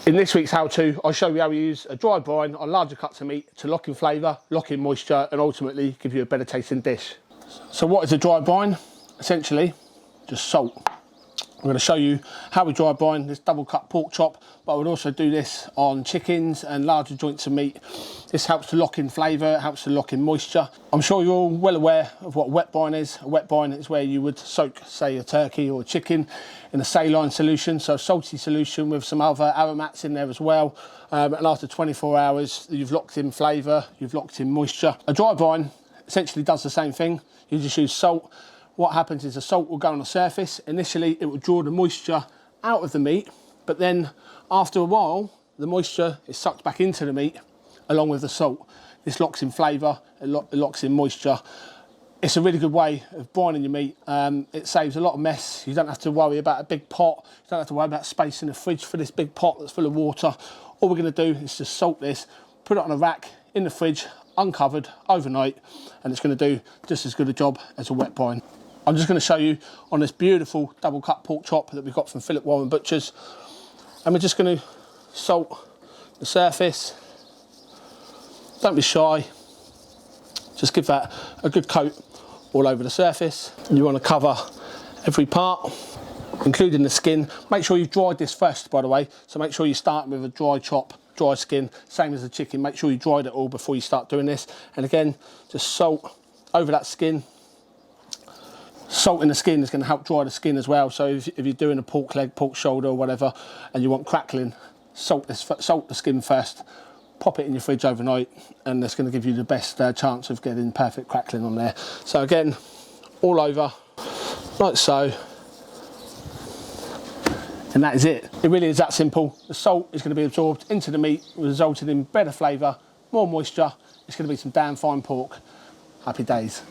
In this week's how-to, I'll show you how we use a dry brine on larger cuts of meat to lock in flavour, lock in moisture, and ultimately give you a better tasting dish. So what is a dry brine? Essentially, just salt. I'm going to show you how we dry brine this double cut pork chop, but I would also do this on chickens and larger joints of meat. This helps to lock in flavour, it helps to lock in moisture. I'm sure you're all well aware of what a wet brine is. A wet brine is where you would soak, say, a turkey or a chicken in a saline solution, so a salty solution with some other aromats in there as well. And after 24 hours, you've locked in flavour, you've locked in moisture. A dry brine essentially does the same thing. You just use salt. What happens is the salt will go on the surface. Initially, it will draw the moisture out of the meat, but then after a while, the moisture is sucked back into the meat along with the salt. This locks in flavour, it locks in moisture. It's a really good way of brining your meat. It saves a lot of mess. You don't have to worry about a big pot. You don't have to worry about space in the fridge for this big pot that's full of water. All we're going to do is just salt this, put it on a rack in the fridge, uncovered overnight, and it's going to do just as good a job as a wet brine. I'm just going to show you on this beautiful double cut pork chop that we've got from Philip Warren Butchers. And we're just going to salt the surface. Don't be shy. Just give that a good coat all over the surface. You want to cover every part, including the skin. Make sure you've dried this first, by the way. So make sure you start with a dry chop, dry skin, same as the chicken. Make sure you dried it all before you start doing this. And again, just salt over that skin. Salt in the skin is going to help dry the skin as well. So if you're doing a pork leg, pork shoulder or whatever, and you want crackling, salt the skin first, pop it in your fridge overnight, and it's going to give you the best chance of getting perfect crackling on there. So again, all over, like so. And that is it. It really is that simple. The salt is going to be absorbed into the meat, resulting in better flavour, more moisture. It's going to be some damn fine pork. Happy days.